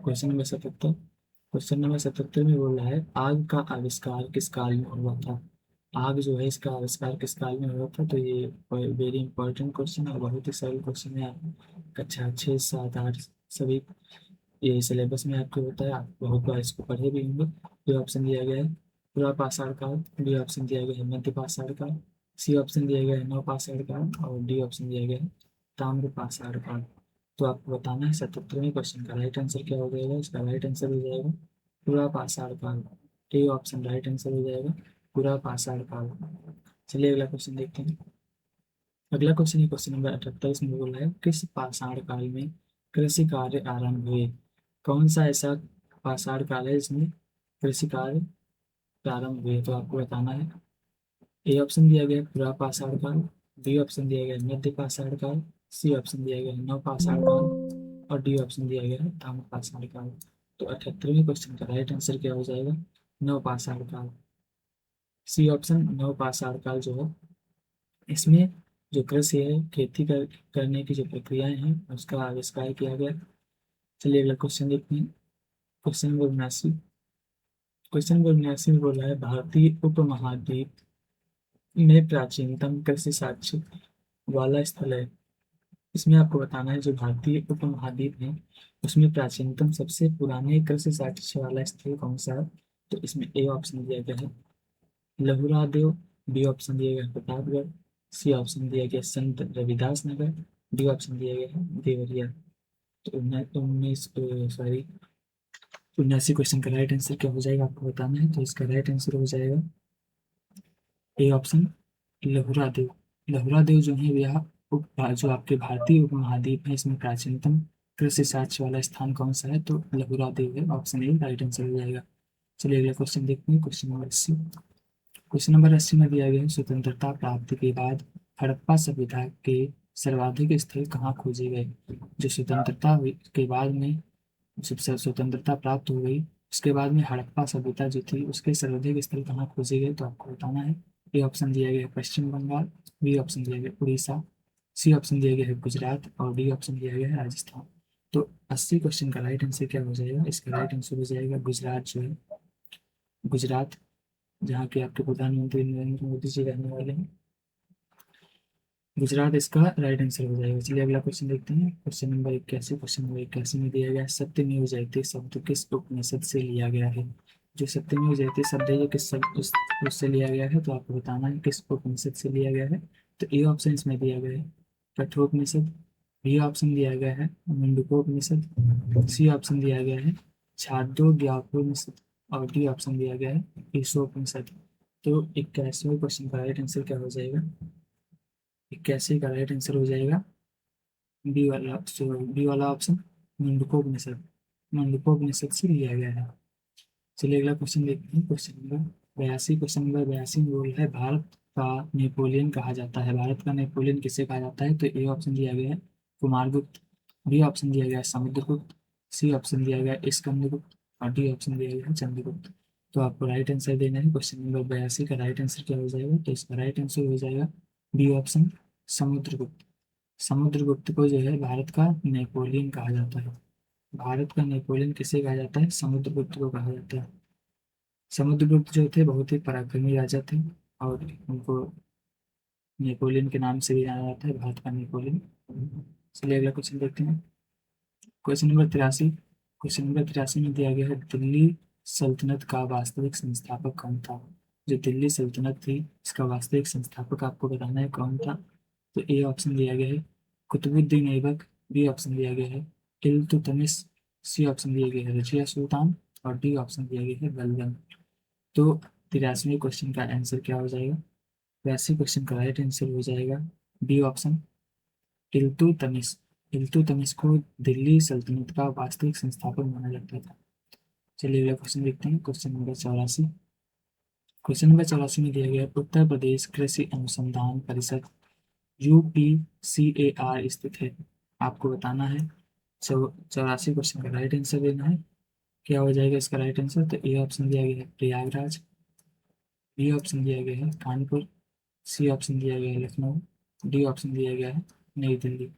Question number 77। क्वेश्चन नंबर 77 में बोल रहा है आग का आविष्कार किस काल में हुआ था। आग जो है इसका आविष्कार किस काल में हुआ था। तो ये वेरी इंपॉर्टेंट क्वेश्चन है, बहुत ही सरल क्वेश्चन है। आप कक्षा 6, 7, 8 सभी ये सिलेबस में आपके होता है, आप बहुत बार इसको पढ़े भी होंगे। ये ऑप्शन दिया गया है पूरा पाषाण काल, बी ऑप्शन दिया गया है मध्य पाषाण काल, सी ऑप्शन दिया गया है नव पाषाण काल, और डी ऑप्शन दिया गया है ताम्र पाषाण काल। तो आपको बताना है 77वें क्वेश्चन का राइट आंसर क्या हो जाएगा। इसका राइट आंसर हो जाएगा पूरा पाषाण काल। ए ऑप्शन राइट आंसर हो जाएगा पूरा पाषाण काल। चलिए अगला क्वेश्चन देखते हैं। अगला क्वेश्चन है क्वेश्चन नंबर 78। इसमें बोला है किस पाषाण काल में कृषि कार्य आरंभ हुए। कौन सा ऐसा पाषाण काल है जिसमें कृषि कार्य प्रारंभ हुए। तो आपको बताना है। ए ऑप्शन दिया गया है पूरा पाषाण काल, बी ऑप्शन दिया गया है मध्य पाषाण काल, सी ऑप्शन दिया गया है नव पाषाण काल, और डी ऑप्शन दिया गया है ताम्र पाषाण काल। तो 78वें क्वेश्चन का राइट आंसर क्या हो जाएगा, नव पाषाण काल। सी ऑप्शन नव पाषाण काल जो है, इसमें जो कृषि है, करने की जो प्रक्रियाएं हैं उसका आविष्कार किया गया। चलिए अगला क्वेश्चन देखते हैं। Question number 79। क्वेश्चन नंबर 79 में बोला है भारतीय उपमहाद्वीप में प्राचीनतम कृषि साक्ष्य वाला स्थल है। इसमें आपको बताना है जो भारतीय उपमहाद्वीप है उसमें प्राचीनतम सबसे पुराने कृषि साक्ष्य वाला स्थल कौन सा है। तो इसमें ए ऑप्शन दिया गया है लहुरा देव, बी ऑप्शन दिया गया है प्रतापगढ़, सी ऑप्शन दिया गया संत रविदास नगर, डी ऑप्शन दिया गया है देवरिया। तो 19 सॉरी 79 क्वेश्चन का राइट आंसर क्या हो जाएगा आपको बताना है। तो इसका राइट आंसर हो जाएगा ए ऑप्शन लहुरा देव। लहुरा देव जो है यह जो आपके भारतीय उपमहाद्वीप है इसमें प्राचीनतम कृषि साक्ष्य वाला स्थान कौन सा है। तो लहुरा देव है, ऑप्शन ए राइट आंसर हो जाएगा। चलिए अगला क्वेश्चन देखते हैं। Question number 80। क्वेश्चन नंबर 80 में दिया गया है स्वतंत्रता प्राप्ति के बाद हड़प्पा सभ्यता के सर्वाधिक स्थल कहाँ खोजे गए। जो के बाद में जब से स्वतंत्रता प्राप्त हो गई उसके बाद में हड़प्पा सभ्यता जो थी उसके सर्वाधिक स्थल कहाँ खोजे गए। तो आपको बताना है। ए ऑप्शन दिया गया है पश्चिम बंगाल, बी ऑप्शन दिया गया उड़ीसा, सी ऑप्शन दिया गया है गुजरात और डी ऑप्शन दिया गया है राजस्थान। तो 80 क्वेश्चन का राइट आंसर क्या हो जाएगा? इसका राइट आंसर हो जाएगा गुजरात जो है, गुजरात, जहाँ के आपके प्रधानमंत्री नरेंद्र मोदी जी रहने वाले हैं। गुजरात इसका राइट आंसर हो जाएगा। चलिए अगला क्वेश्चन देखते हैं। Question number 81। क्वेश्चन नंबर 81 में दिया गया है सत्यमेव जयते शब्द किस उपनिषद से लिया गया है? जो सत्यमेव जयते शब्द है ये किस उससे लिया गया है? तो आपको बताना है किस उपनिषद से लिया गया है। तो ए ऑप्शन इसमें दिया गया है कठोपनिषद, बी ऑप्शन दिया गया है मुंडकोपनिषद, सी ऑप्शन दिया गया है छांदोग्योपनिषद और डी ऑप्शन दिया गया है ईशोपनिषद। तो 81वें क्वेश्चन का राइट आंसर क्या हो जाएगा? 81 का राइट आंसर हो जाएगा बी वाला ऑप्शन मुंडकोपनिषद, मुंडकोपनिषद से लिया गया है। चलिए अगला क्वेश्चन देखते हैं। Question number 82। क्वेश्चन नंबर 82 में बोल है भारत का नेपोलियन कहा जाता है। भारत का नेपोलियन किसे कहा जाता है? तो ए ऑप्शन दिया गया है कुमारगुप्त, बी ऑप्शन दिया गया है समुद्रगुप्त, सी ऑप्शन दिया गया है स्कंदगुप्त और डी ऑप्शन दिया गया है चंद्रगुप्त। तो आपको राइट आंसर देना है। क्वेश्चन नंबर 82 का राइट आंसर क्या हो जाएगा? तो इसका राइट आंसर हो जाएगा बी ऑप्शन समुद्रगुप्त। समुद्रगुप्त को जो है भारत का नेपोलियन कहा जाता है। भारत का नेपोलियन किसे कहा जाता है? समुद्रगुप्त को कहा जाता है। समुद्रगुप्त जो थे बहुत ही पराक्रमी राजा थे और उनको नेपोलियन के नाम से भी जाना जाता है, भारत का नेपोलियन। चलिए अगला क्वेश्चन देखते हैं। Question number 83। क्वेश्चन नंबर 83 में दिया गया है दिल्ली सल्तनत का वास्तविक संस्थापक कौन था? जो दिल्ली सल्तनत थी इसका वास्तविक संस्थापक आपको बताना है कौन था। तो ए ऑप्शन दिया गया है कुतुबुद्दीन ऐबक, बी ऑप्शन दिया गया है इल्तुतमिश, सी ऑप्शन दिया गया है रजिया सुल्तान और डी ऑप्शन दिया गया है बलबन। तो 83वें क्वेश्चन का आंसर क्या हो जाएगा? 82 क्वेश्चन का राइट आंसर हो जाएगा बी ऑप्शन इल्तुतमिश। इल्तुतमिश को दिल्ली सल्तनत का वास्तविक संस्थापक माना जाता था। चलिए अगला क्वेश्चन देखते हैं। Question number 84। क्वेश्चन नंबर 84 में दिया गया है उत्तर प्रदेश कृषि अनुसंधान परिषद UPCAR स्थित है। आपको बताना है 84 क्वेश्चन का राइट आंसर देना है। क्या हो जाएगा इसका राइट आंसर? तो ए ऑप्शन दिया गया है प्रयागराज, बी ऑप्शन दिया गया है कानपुर, सी ऑप्शन दिया गया है लखनऊ, डी ऑप्शन दिया गया है नई दिल्ली।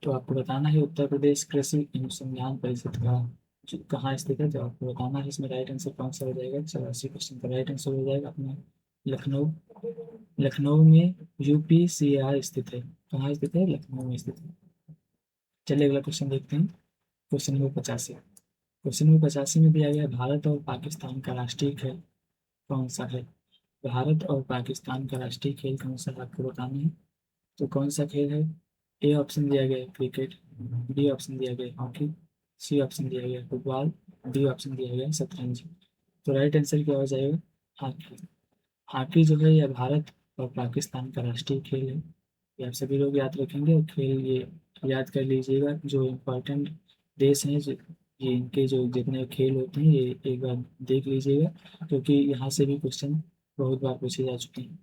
तो आपको बताना है उत्तर प्रदेश कृषि अनुसंधान परिषद का कहाँ स्थित है। तो आपको बताना है इसमें राइट आंसर कौन सा हो जाएगा? 84 क्वेश्चन का राइट आंसर हो जाएगा अपना लखनऊ। लखनऊ में UPCAR स्थित है। कहाँ स्थित है? लखनऊ में स्थित है। चलिए अगला क्वेश्चन देखते हैं। Question number 85। क्वेश्चन नंबर 85 में दिया गया है भारत और पाकिस्तान का राष्ट्रीय खेल कौन सा है? भारत और पाकिस्तान का राष्ट्रीय खेल कौन सा है आपको बताना है। तो कौन सा खेल है? ए ऑप्शन दिया गया है क्रिकेट, बी ऑप्शन दिया गया है हॉकी, सी ऑप्शन दिया गया है फुटबॉल, डी ऑप्शन दिया गया है शतरंज। तो राइट आंसर क्या हो जाएगा? हॉकी। हॉकी जो है यह भारत और पाकिस्तान का राष्ट्रीय खेल है। ये आप सभी लोग याद रखेंगे और खेल ये याद कर लीजिएगा। जो इम्पोर्टेंट देश हैं ये इनके जो जितने खेल होते हैं ये एक बार देख लीजिएगा, क्योंकि यहाँ से भी क्वेश्चन बहुत बार पूछे जा चुके हैं।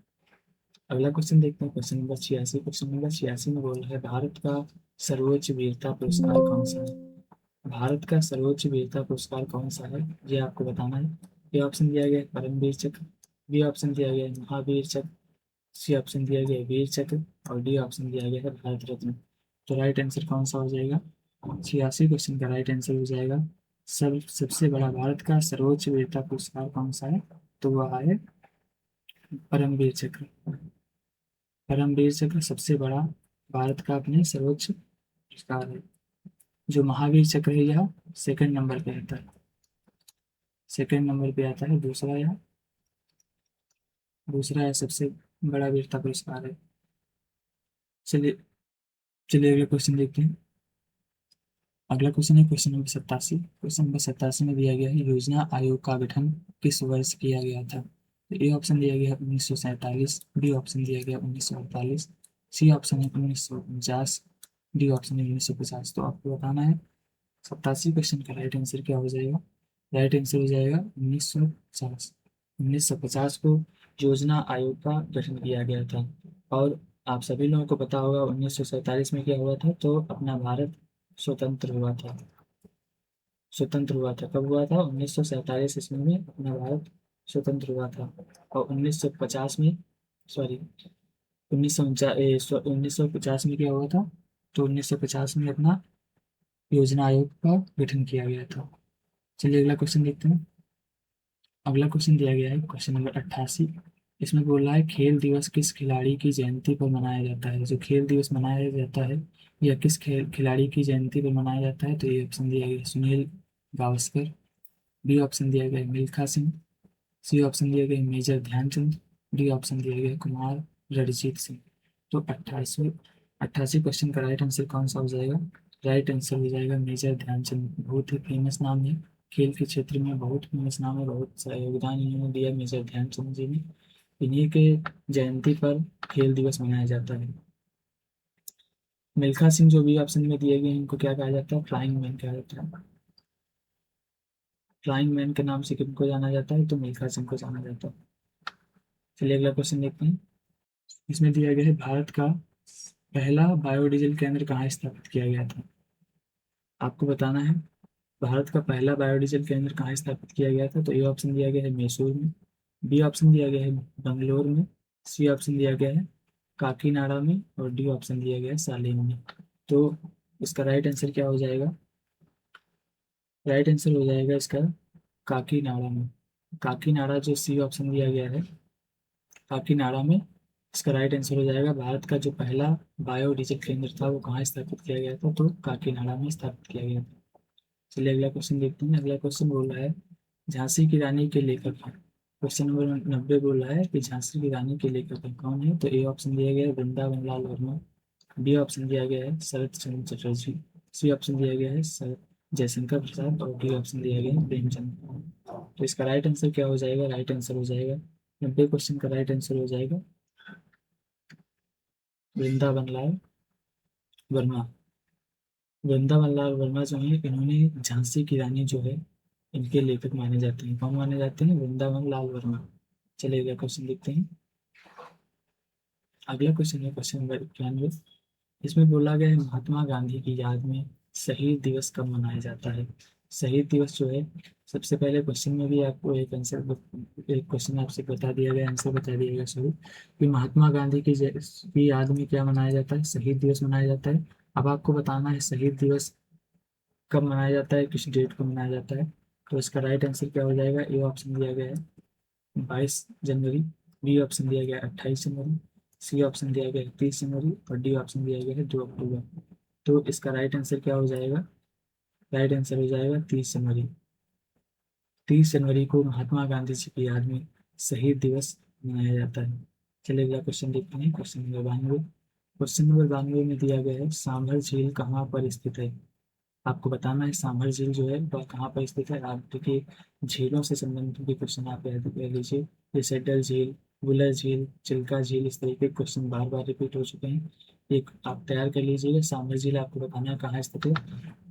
अगला क्वेश्चन देखते हैं। Question number 86। क्वेश्चन नंबर 86 में बोल रहा है भारत का सर्वोच्च वीरता पुरस्कार कौन सा है? भारत का सर्वोच्च वीरता पुरस्कार कौन सा है ये आपको बताना है। ए ऑप्शन दिया गया है परमवीर चक्र, बी ऑप्शन दिया गया है महावीर चक्र, सी ऑप्शन दिया गया है वीर चक्र और डी ऑप्शन दिया गया है भारत रत्न। तो राइट आंसर कौन सा हो जाएगा? 86 क्वेश्चन का राइट आंसर हो जाएगा सबसे बड़ा भारत का सर्वोच्च वीरता पुरस्कार कौन सा है? तो वह है परमवीर चक्र। परमवीर चक्र सबसे बड़ा भारत का अपने सर्वोच्च पुरस्कार है। जो महावीर चक्र है यह सेकंड नंबर पे आता है, सेकंड नंबर पे आता है। दूसरा यह सबसे बड़ा वीरता पुरस्कार है। चलिए चलिए अगला क्वेश्चन देखते हैं। अगला क्वेश्चन है क्वेश्चन नंबर 87। क्वेश्चन नंबर 87 में दिया गया है योजना आयोग का गठन किस वर्ष किया गया था? तो ए ऑप्शन दिया गया है 1947, बी ऑप्शन दिया गया 1948, सी ऑप्शन है 1949, डी ऑप्शन है 1950। तो आपको बताना है 87 क्वेश्चन का राइट आंसर क्या हो जाएगा? राइट आंसर हो जाएगा 1950। 1950 को योजना आयोग का गठन किया गया था। और आप सभी लोगों को पता होगा 1947 में क्या हुआ था। तो अपना भारत स्वतंत्र हुआ था। स्वतंत्र हुआ था कब हुआ था? 1947 ईस्वी में अपना भारत स्वतंत्र हुआ था। और 1950 में, सॉरी, 1950 में क्या हुआ था? तो 1950 में अपना योजना आयोग का गठन किया गया था। चलिए अगला क्वेश्चन देखते हैं। अगला क्वेश्चन दिया गया है क्वेश्चन नंबर 88। इसमें बोल रहा है खेल दिवस किस खिलाड़ी की जयंती पर मनाया जाता है? जो खेल दिवस मनाया जाता है यह किस खेल खिलाड़ी की जयंती पर मनाया जाता है? तो ये ऑप्शन दिया गया है सुनील गावस्कर, बी ऑप्शन दिया गया है मिल्खा सिंह, सी ऑप्शन दिया गया है मेजर ध्यानचंद, डी ऑप्शन दिया गया है कुमार रणजीत सिंह। तो 88 क्वेश्चन का राइट आंसर कौन सा हो जाएगा? राइट आंसर हो जाएगा मेजर ध्यानचंद। बहुत ही फेमस नाम है, खेल के क्षेत्र में बहुत फेमस नाम है, बहुत सा योगदान इन्होंने दिया मेजर ध्यानचंद जी ने। इन्हीं के जयंती पर खेल दिवस मनाया जाता है। मिल्खा सिंह जो भी ऑप्शन में दिए गए हैं इनको क्या कहा जाता है? फ्लाइंग मैन कहा जाता है। फ्लाइंग मैन के नाम से किनको जाना जाता है? तो मिल्खा सिंह को जाना जाता है। चलिए अगला क्वेश्चन देखते हैं। इसमें दिया गया है भारत का पहला बायोडीजल केंद्र कहाँ स्थापित किया गया था? आपको बताना है भारत का पहला बायोडीजल केंद्र कहाँ स्थापित किया गया था। तो ए ऑप्शन दिया गया है मैसूर में, बी ऑप्शन दिया गया है बंगलोर में, सी ऑप्शन दिया गया है काकीनाडा में, और डी ऑप्शन दिया गया है सालेम में। तो इसका राइट आंसर क्या हो जाएगा? राइट आंसर हो जाएगा इसका काकीनाडा में। काकीनाडा जो सी ऑप्शन दिया गया है काकीनाडा में, इसका राइट आंसर हो जाएगा। भारत का जो पहला बायोडीजल केंद्र था वो कहाँ स्थापित किया गया था? तो काकीनाडा में स्थापित किया गया था। चलिए अगला क्वेश्चन देखते हैं। अगला क्वेश्चन बोल रहा है झांसी की रानी के लेखक हैं। क्वेश्चन नंबर 90 बोल रहा है कि झांसी की रानी के लेखक हैं कौन है? तो ए ऑप्शन दिया गया है वृंदावन लाल वर्मा, बी ऑप्शन दिया गया है शरत चंद्र चटर्जी, सी ऑप्शन दिया गया है सर जयशंकर प्रसाद, और डी ऑप्शन दिया गया है प्रेमचंद। तो इसका राइट आंसर क्या हो जाएगा? राइट आंसर हो जाएगा 90 क्वेश्चन का राइट आंसर हो जाएगा वृंदावन लाल वर्मा। वृंदावन लाल वर्मा जो है इन्होंने झांसी की रानी जो है इनके लेखक माने जाते हैं। कौन माने जाते हैं? वृंदावन लाल वर्मा। चलिए अगला क्वेश्चन देखते हैं। अगला क्वेश्चन है क्वेश्चन नंबर 91। इसमें बोला गया है महात्मा गांधी की याद में शहीद दिवस कब मनाया जाता है? शहीद दिवस जो है सबसे पहले क्वेश्चन में भी आपको एक क्वेश्चन आपसे बता दिया गया, आंसर बता दिया गया सॉरी, कि महात्मा गांधी की याद में क्या मनाया जाता है? शहीद दिवस मनाया जाता है। अब आपको बताना है शहीद दिवस कब मनाया जाता है, किस डेट को मनाया जाता है। तो इसका राइट आंसर क्या हो जाएगा? ए ऑप्शन दिया गया है 22 जनवरी, बी ऑप्शन दिया गया है 28 जनवरी, सी ऑप्शन दिया गया है 30 जनवरी, और डी ऑप्शन दिया गया है 2 अक्टूबर। तो इसका राइट आंसर क्या हो जाएगा? राइट आंसर हो जाएगा 30 जनवरी। 30 जनवरी को महात्मा गांधी जी की याद में शहीद दिवस मनाया जाता है। चलिए अगला क्वेश्चन देखते हैं। Question number 92। क्वेश्चन नंबर 92 में दिया गया है सांभर झील कहाँ पर स्थित है? आपको बताना है सांभर झील जो है वह कहाँ पर स्थित है। आप देखिए झीलों से संबंधित भी क्वेश्चन आप याद कर लीजिए, जैसे डल झील, बुलर झील, चिल्का झील, इस तरीके के क्वेश्चन बार बार रिपीट हो चुके हैं। एक आप तैयार कर लीजिएगा। सांभर झील आपको बताना है कहाँ स्थित है।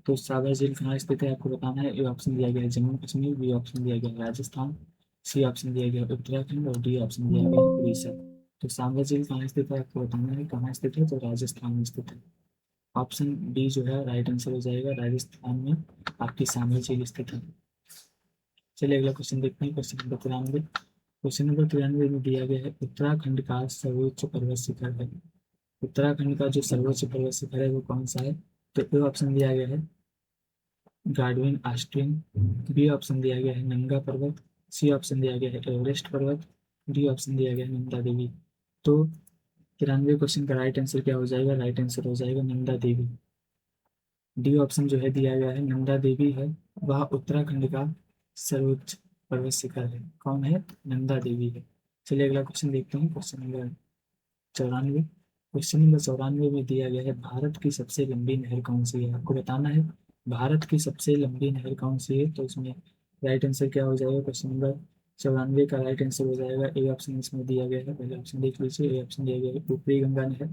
तो सांभर झील कहाँ स्थित है आपको बताना है। ए ऑप्शन दिया गया है जम्मू कश्मीर, बी ऑप्शन दिया गया है राजस्थान, सी ऑप्शन दिया गया है उत्तराखंड, और डी ऑप्शन दिया गया है उड़ीसा। तो सांभर झील कहाँ स्थित है आपको बताना है कहाँ स्थित है। तो राजस्थान में स्थित है। ऑप्शन डी जो है राइट आंसर हो जाएगा, राजस्थान में आपकी सांभर झील स्थित है। चलिए अगला क्वेश्चन देखते हैं। Question number 93। क्वेश्चन नंबर 93 में दिया गया है उत्तराखंड का सर्वोच्च पर्वत शिखर है। उत्तराखंड का जो सर्वोच्च पर्वत शिखर है वो कौन सा है? तो ए ऑप्शन दिया गया है गार्डविन आस्ट्रिन, बी ऑप्शन दिया गया है नंगा पर्वत, सी ऑप्शन दिया गया है एवरेस्ट पर्वत, डी ऑप्शन दिया गया है नंदा देवी। तो 93 क्वेश्चन का राइट आंसर क्या हो जाएगा? राइट आंसर हो जाएगा नंदा देवी। डी ऑप्शन जो है दिया गया है नंदा देवी है, वह उत्तराखंड का सर्वोच्च पर्वत शिखर है। कौन है? नंदा देवी है। चलिए अगला क्वेश्चन देखते हैं। Question number 94। क्वेश्चन नंबर 94 में दिया गया है भारत की सबसे लंबी नहर कौन सी है? आपको बताना है भारत की सबसे लंबी नहर कौन सी है। तो इसमें राइट आंसर क्या हो जाएगा? क्वेश्चन नंबर 94 का राइट आंसर हो जाएगा ए ऑप्शन इसमें दिया गया है। पहले ऑप्शन देख लीजिए। ए ऑप्शन दिया गया है ऊपरी गंगा नहर,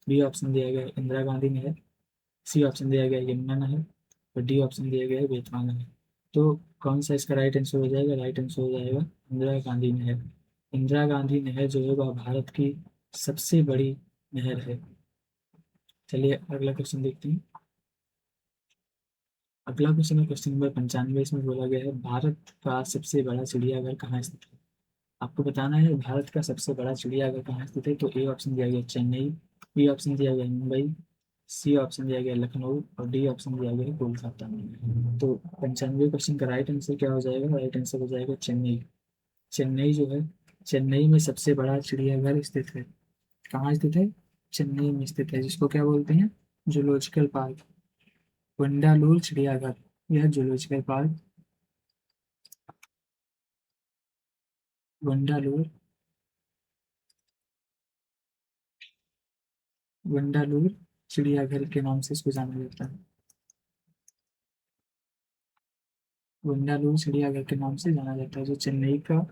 बी ऑप्शन दिया गया है इंदिरा गांधी नहर, सी ऑप्शन दिया गया है यमुना नहर, और डी ऑप्शन दिया गया है बेतवा नहर। तो कौन सा इसका राइट आंसर हो जाएगा? राइट आंसर हो जाएगा इंदिरा गांधी नहर। इंदिरा गांधी नहर जो है वह भारत की सबसे बड़ी नहर है। चलिए अगला क्वेश्चन देखते हैं। अगला क्वेश्चन है क्वेश्चन नंबर 95। इसमें बोला गया है भारत का सबसे बड़ा चिड़ियाघर कहाँ स्थित है? आपको बताना है भारत का सबसे बड़ा चिड़ियाघर कहाँ स्थित है। तो ए ऑप्शन दिया गया चेन्नई, बी ऑप्शन दिया गया मुंबई, सी ऑप्शन दिया गया लखनऊ और डी ऑप्शन दिया गया कोलकाता। तो 95 क्वेश्चन का राइट आंसर क्या हो जाएगा? राइट आंसर हो जाएगा चेन्नई। चेन्नई जो है, चेन्नई में सबसे बड़ा चिड़ियाघर स्थित है। कहाँ स्थित है? चेन्नई में स्थित है, जिसको क्या बोलते हैं? जूलॉजिकल पार्क, वंडालूर चिड़ियाघर। यह जूलॉजिकल पार्क वंडालूर, वंडालूर चिड़ियाघर के नाम से इसको जाना जाता है। वंडालूर चिड़ियाघर के नाम से जाना जाता है, जो चेन्नई का,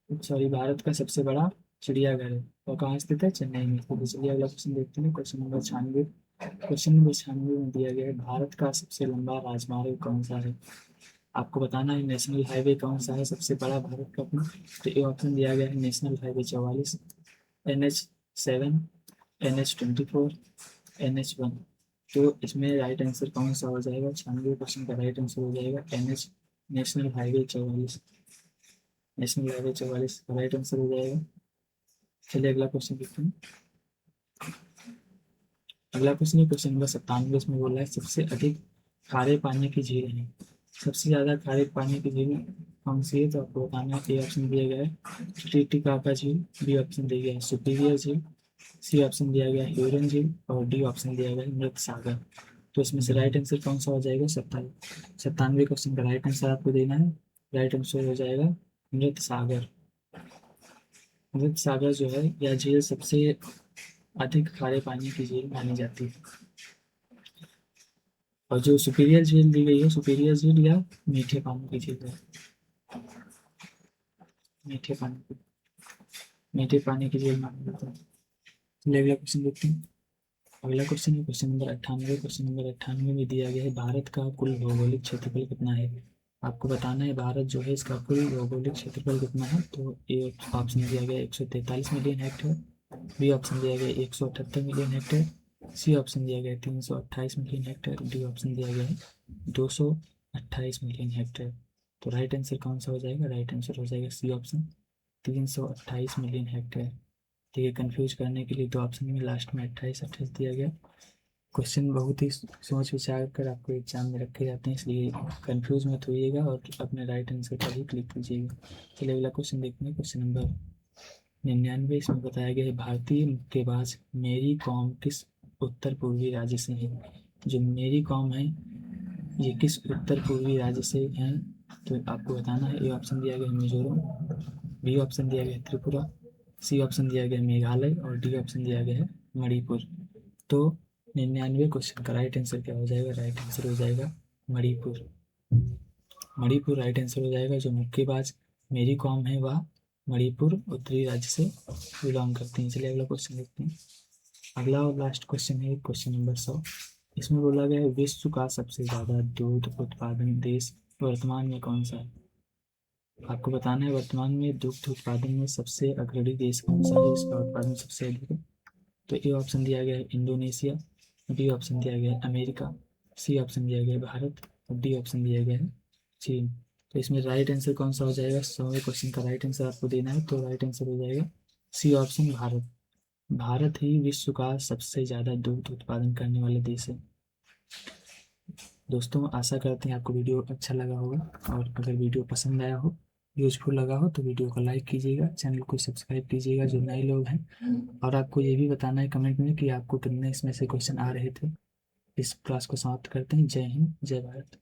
सॉरी, भारत का सबसे बड़ा चिड़ियाघर है। और कहाँ स्थित है? चेन्नई में। तो चलिए अगला क्वेश्चन देखते हैं। Question number 96। क्वेश्चन नंबर 96 में दिया गया है भारत का सबसे लंबा राजमार्ग कौन सा है। आपको बताना है नेशनल हाईवे कौन सा है सबसे बड़ा भारत का अपना। तो ये ऑप्शन दिया गया है national highway 44, NH7, NH24, NH1। तो इसमें राइट आंसर कौन सा हो जाएगा? 96 क्वेश्चन का राइट आंसर हो जाएगा NH, national highway 44। National highway 44 का राइट आंसर हो जाएगा। चलिए अगला क्वेश्चन देखते हैं। अगला क्वेश्चन है क्वेश्चन नंबर 97। इसमें बोला है सबसे अधिक खारे पानी की झील है। सबसे ज़्यादा खारे पानी की झील कौन सी है? तो आपको बताना है। ए ऑप्शन दिया गया है टिटिकाका झील, बी ऑप्शन दिया गया है सुपीरियर झील, सी ऑप्शन दिया गया है ह्यूरन झील और डी ऑप्शन दिया गया है मृत सागर। तो इसमें से राइट आंसर कौन सा हो जाएगा? 97 क्वेश्चन का राइट आंसर आपको देना है। राइट आंसर हो जाएगा मृत सागर। मृत सागर जो है यह झील सबसे अधिक खारे पानी की झील मानी जाती है। और जो सुपीरियर झील दी गई है, सुपीरियर झील या मीठे पानी की झील है। मीठे पानी की, मीठे पानी की झील मानी जाती है। चलिए अगला क्वेश्चन देखते हैं। अगला क्वेश्चन है क्वेश्चन नंबर 98। क्वेश्चन नंबर 98 में दिया गया है भारत का कुल भौगोलिक क्षेत्रफल कितना है। आपको बताना है भारत जो है इसका कुल भौगोलिक क्षेत्रफल कितना है। तो ए ऑप्शन दिया गया 143 मिलियन हेक्टेयर, बी ऑप्शन दिया गया 178 मिलियन हेक्टेयर, सी ऑप्शन दिया गया 328 मिलियन हेक्टेयर, डी ऑप्शन दिया गया है 228 मिलियन हेक्टेयर। तो राइट आंसर कौन सा हो जाएगा? राइट आंसर हो जाएगा सी ऑप्शन 328 मिलियन हेक्टेयर। ठीक है, कंफ्यूज करने के लिए दो ऑप्शन में लास्ट में 28-28 दिया गया। क्वेश्चन बहुत ही सोच विचार कर आपको एग्जाम में रखे जाते हैं, इसलिए कंफ्यूज मत होइएगा और अपने राइट आंसर पर ही क्लिक कीजिएगा। चलिए अगला क्वेश्चन देखते हैं। Question number 99। इसमें बताया गया है भारतीय मुक्केबाज मेरी कॉम किस उत्तर पूर्वी राज्य से है। जो मेरी कॉम है ये किस उत्तर पूर्वी राज्य से हैं। तो आपको बताना है। ए ऑप्शन दिया गया है मिजोरम, बी ऑप्शन दिया गया है त्रिपुरा, सी ऑप्शन दिया गया है मेघालय और डी ऑप्शन दिया गया है मणिपुर। तो 99 क्वेश्चन का राइट आंसर क्या हो जाएगा? राइट आंसर हो जाएगा मणिपुर। मणिपुर राइट आंसर हो जाएगा। जो मुक्केबाज मेरी कॉम है वह मणिपुर उत्तरी राज्य से बिलोंग करती हैं। चलिए अगला क्वेश्चन देखते हैं। अगला और लास्ट क्वेश्चन है क्वेश्चन नंबर 100। इसमें बोला गया है विश्व का सबसे ज़्यादा दूध उत्पादन देश वर्तमान में कौन सा है। आपको बताना है वर्तमान में दुग्ध उत्पादन में सबसे अग्रणी देश कौन सा है, इसका उत्पादन सबसे अधिक है। तो ए ऑप्शन दिया गया है इंडोनेशिया, बी ऑप्शन दिया गया है अमेरिका, सी ऑप्शन दिया गया है भारत और डी ऑप्शन दिया गया है चीन। तो इसमें राइट आंसर कौन सा हो जाएगा? 100वें क्वेश्चन का राइट आंसर आपको देना है। तो राइट आंसर हो जाएगा सी ऑप्शन भारत। भारत ही विश्व का सबसे ज़्यादा दूध उत्पादन करने वाला देश है। दोस्तों आशा करते हैं आपको वीडियो अच्छा लगा होगा, और अगर वीडियो पसंद आया हो, यूजफुल लगा हो, तो वीडियो को लाइक कीजिएगा, चैनल को सब्सक्राइब कीजिएगा जो नए लोग हैं। और आपको ये भी बताना है कमेंट में कि आपको कितने इसमें से क्वेश्चन आ रहे थे। इस क्लास को समाप्त करते हैं। जय हिंद, जय भारत।